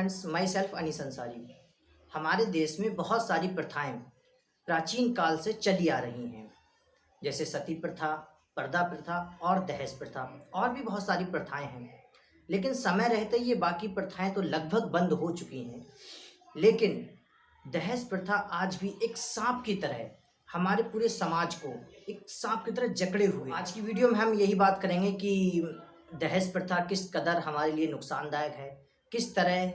Friends, myself Anis Ansari. हमारे देश में बहुत सारी प्रथाएं प्राचीन काल से चली आ रही हैं, जैसे सती प्रथा, पर्दा प्रथा और दहेज प्रथा, और भी बहुत सारी प्रथाएं हैं। लेकिन समय रहते ये बाकी प्रथाएं तो लगभग बंद हो चुकी हैं, लेकिन दहेज प्रथा आज भी एक सांप की तरह हमारे पूरे समाज को एक सांप की तरह जकड़े हुए। आज की वीडियो में हम यही बात करेंगे कि दहेज प्रथा किस कदर हमारे लिए नुकसानदायक है, किस तरह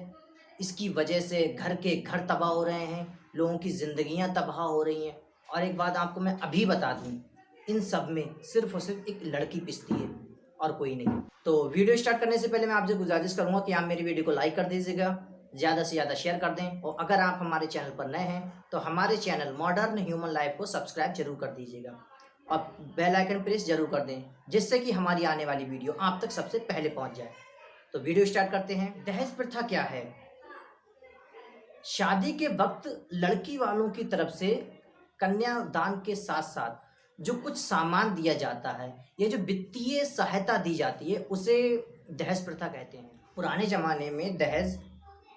इसकी वजह से घर के घर तबाह हो रहे हैं, लोगों की ज़िंदगियां तबाह हो रही हैं। और एक बात आपको मैं अभी बता दूं, इन सब में सिर्फ और सिर्फ एक लड़की पिसती है और कोई नहीं। तो वीडियो स्टार्ट करने से पहले मैं आपसे गुजारिश करूंगा कि आप मेरी वीडियो को लाइक कर दीजिएगा, ज़्यादा से ज़्यादा शेयर कर दें, और अगर आप हमारे चैनल पर नए हैं तो हमारे चैनल मॉडर्न ह्यूमन लाइफ को सब्सक्राइब जरूर कर दीजिएगा और बेल आइकन प्रेस जरूर कर दें, जिससे कि हमारी आने वाली वीडियो आप तक सबसे पहले पहुंच जाए। तो वीडियो स्टार्ट करते हैं। दहेज प्रथा क्या है? शादी के वक्त लड़की वालों की तरफ से कन्यादान के साथ साथ जो कुछ सामान दिया जाता है, ये जो वित्तीय सहायता दी जाती है, उसे दहेज प्रथा कहते हैं। पुराने ज़माने में दहेज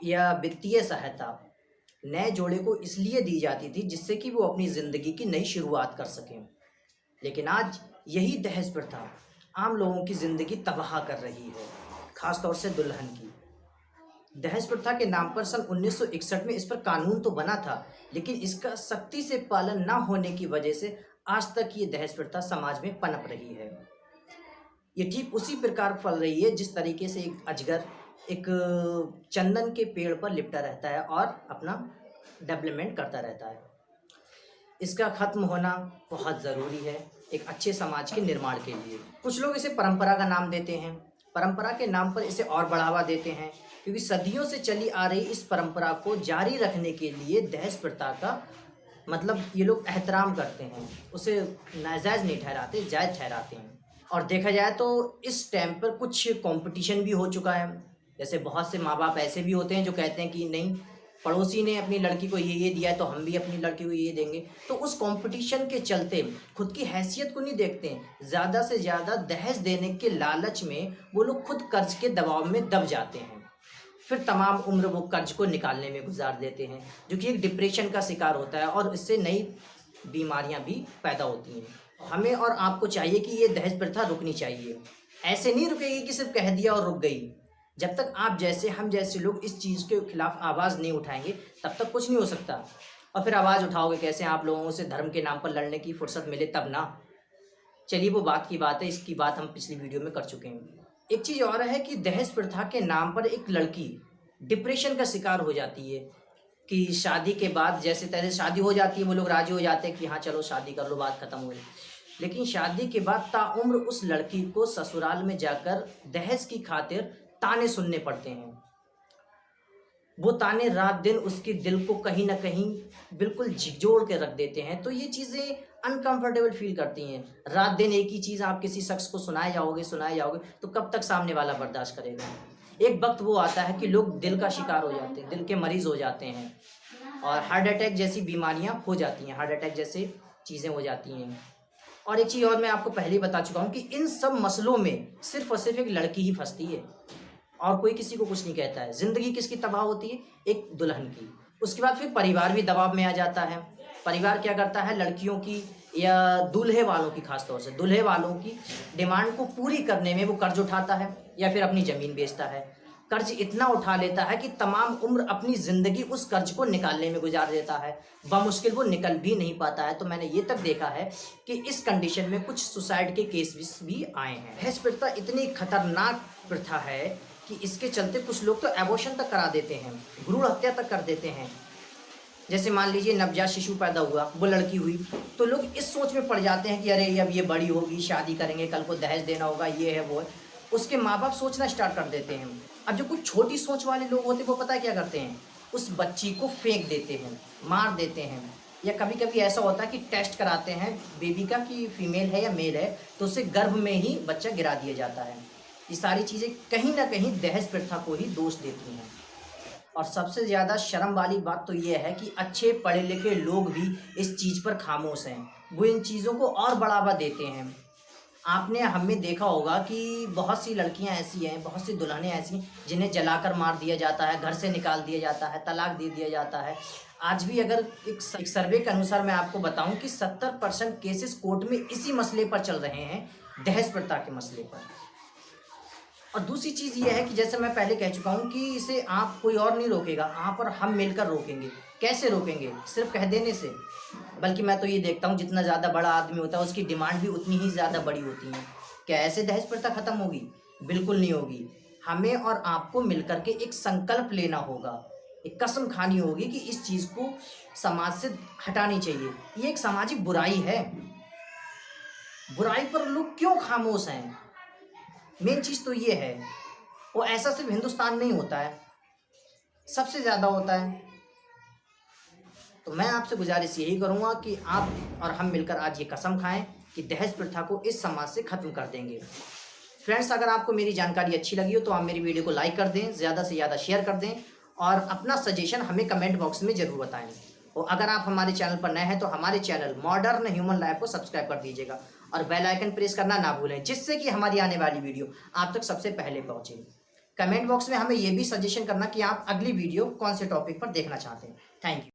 या वित्तीय सहायता नए जोड़े को इसलिए दी जाती थी जिससे कि वो अपनी ज़िंदगी की नई शुरुआत कर सकें। लेकिन आज यही दहेज प्रथा आम लोगों की ज़िंदगी तबाह कर रही है, ख़ास तौर से दुल्हन की। दहेज प्रथा के नाम पर सन 1961 में इस पर कानून तो बना था, लेकिन इसका सख्ती से पालन न होने की वजह से आज तक ये दहेज प्रथा समाज में पनप रही है। ये ठीक उसी प्रकार फल रही है जिस तरीके से एक अजगर एक चंदन के पेड़ पर लिपटा रहता है और अपना डेवलपमेंट करता रहता है। इसका खत्म होना बहुत ज़रूरी है एक अच्छे समाज के निर्माण के लिए। कुछ लोग इसे परंपरा का नाम देते हैं, परंपरा के नाम पर इसे और बढ़ावा देते हैं, क्योंकि सदियों से चली आ रही इस परंपरा को जारी रखने के लिए दहेज प्रथा का मतलब ये लोग एहतराम करते हैं, उसे नाजायज़ नहीं ठहराते, जायज़ ठहराते हैं। और देखा जाए तो इस टाइम पर कुछ कंपटीशन भी हो चुका है। जैसे बहुत से माँ बाप ऐसे भी होते हैं जो कहते हैं कि नहीं, पड़ोसी ने अपनी लड़की को ये दिया है तो हम भी अपनी लड़की को ये देंगे। तो उस कंपटीशन के चलते खुद की हैसियत को नहीं देखते हैं, ज़्यादा से ज़्यादा दहेज देने के लालच में वो लोग खुद कर्ज के दबाव में दब जाते हैं। फिर तमाम उम्र वो कर्ज को निकालने में गुजार देते हैं, जो कि एक डिप्रेशन का शिकार होता है और इससे नई बीमारियां भी पैदा होती हैं। हमें और आपको चाहिए कि ये दहेज प्रथा रुकनी चाहिए। ऐसे नहीं रुकेगी कि सिर्फ कह दिया और रुक गई। जब तक आप जैसे हम जैसे लोग इस चीज़ के खिलाफ आवाज़ नहीं उठाएंगे तब तक कुछ नहीं हो सकता। और फिर आवाज़ उठाओगे कैसे? आप लोगों से धर्म के नाम पर लड़ने की फुर्सत मिले तब ना। चलिए वो बात की बात है, इसकी बात हम पिछली वीडियो में कर चुके हैं। एक चीज़ और है कि दहेज प्रथा के नाम पर एक लड़की डिप्रेशन का शिकार हो जाती है कि शादी के बाद जैसे तैसे शादी हो जाती है, वो लोग राजी हो जाते हैं कि हाँ चलो शादी कर लो, बात खत्म हो गई। लेकिन शादी के बाद ताउम्र उस लड़की को ससुराल में जाकर दहेज की खातिर ताने सुनने पड़ते हैं। वो ताने रात दिन उसके दिल को कहीं ना कहीं बिल्कुल झिकझोर के रख देते हैं। तो ये चीज़ें अनकंफर्टेबल फील करती हैं। रात दिन एक ही चीज़ आप किसी शख्स को सुनाए जाओगे तो कब तक सामने वाला बर्दाश्त करेगा? एक वक्त वो आता है कि लोग दिल का शिकार हो जाते हैं, दिल के मरीज हो जाते हैं और हार्ट अटैक जैसी बीमारियां हो जाती हैं, हार्ट अटैक जैसे चीज़ें हो जाती हैं। और एक चीज़ और मैं आपको पहले ही बता चुका हूँ कि इन सब मसलों में सिर्फ और सिर्फ एक लड़की ही फंसती है और कोई किसी को कुछ नहीं कहता है। ज़िंदगी किसकी तबाह होती है? एक दुल्हन की। उसके बाद फिर परिवार भी दबाव में आ जाता है। परिवार क्या करता है? लड़कियों की या दूल्हे वालों की, खासतौर से दूल्हे वालों की डिमांड को पूरी करने में वो कर्ज उठाता है या फिर अपनी ज़मीन बेचता है। कर्ज इतना उठा लेता है कि तमाम उम्र अपनी ज़िंदगी उस कर्ज को निकालने में गुजार देता है। बमुश्किल वो निकल भी नहीं पाता है। तो मैंने ये तक देखा है कि इस कंडीशन में कुछ सुसाइड के केस भी आए हैं। दहेज प्रथा इतनी खतरनाक प्रथा है कि इसके चलते कुछ लोग तो एबॉर्शन तक करा देते हैं, भ्रूण हत्या तक कर देते हैं। जैसे मान लीजिए नवजात शिशु पैदा हुआ, वो लड़की हुई, तो लोग इस सोच में पड़ जाते हैं कि अरे अब ये बड़ी होगी, शादी करेंगे, कल को दहेज देना होगा, ये है वो है। उसके माँ बाप सोचना स्टार्ट कर देते हैं। अब जो कुछ छोटी सोच वाले लोग होते हैं वो पता है क्या करते हैं? उस बच्ची को फेंक देते हैं, मार देते हैं। या कभी कभी ऐसा होता है कि टेस्ट कराते हैं बेबी का कि फीमेल है या मेल है, तो उसे गर्भ में ही बच्चा गिरा दिया जाता है। ये सारी चीज़ें कहीं ना कहीं दहेज प्रथा को ही दोष देती हैं। और सबसे ज़्यादा शर्म वाली बात तो ये है कि अच्छे पढ़े लिखे लोग भी इस चीज़ पर खामोश हैं। वो इन चीज़ों को और बढ़ावा देते हैं। आपने हमें देखा होगा कि बहुत सी लड़कियां ऐसी हैं, बहुत सी दुल्हनें ऐसी हैं जिन्हें जलाकर मार दिया जाता है, घर से निकाल दिया जाता है, तलाक दे दिया जाता है। आज भी अगर एक सर्वे के अनुसार मैं आपको बताऊं कि 70% केसेस कोर्ट में इसी मसले पर चल रहे हैं, दहेज प्रथा के मसले पर। और दूसरी चीज़ ये है कि जैसे मैं पहले कह चुका हूँ कि इसे आप कोई और नहीं रोकेगा, आप और हम मिलकर रोकेंगे। कैसे रोकेंगे? सिर्फ कह देने से। बल्कि मैं तो ये देखता हूँ जितना ज़्यादा बड़ा आदमी होता है उसकी डिमांड भी उतनी ही ज़्यादा बड़ी होती है। क्या ऐसे दहेज प्रथा खत्म होगी? बिल्कुल नहीं होगी। हमें और आपको मिलकर के एक संकल्प लेना होगा, एक कसम खानी होगी कि इस चीज़ को समाज से हटानी चाहिए। ये एक सामाजिक बुराई है। बुराई पर लोग क्यों खामोश हैं? मेन चीज़ तो ये है। और ऐसा सिर्फ हिंदुस्तान में ही होता है, सबसे ज़्यादा होता है। तो मैं आपसे गुजारिश यही करूँगा कि आप और हम मिलकर आज ये कसम खाएं कि दहेज प्रथा को इस समाज से ख़त्म कर देंगे। फ्रेंड्स, अगर आपको मेरी जानकारी अच्छी लगी हो तो आप मेरी वीडियो को लाइक कर दें, ज़्यादा से ज़्यादा शेयर कर दें और अपना सजेशन हमें कमेंट बॉक्स में ज़रूर बताएं। और अगर आप हमारे चैनल पर नए हैं तो हमारे चैनल मॉडर्न ह्यूमन लाइफ को सब्सक्राइब कर दीजिएगा और बेल आइकन प्रेस करना ना भूलें, जिससे कि हमारी आने वाली वीडियो आप तक सबसे पहले पहुंचे। कमेंट बॉक्स में हमें ये भी सजेशन करना कि आप अगली वीडियो कौन से टॉपिक पर देखना चाहते हैं। Thank you.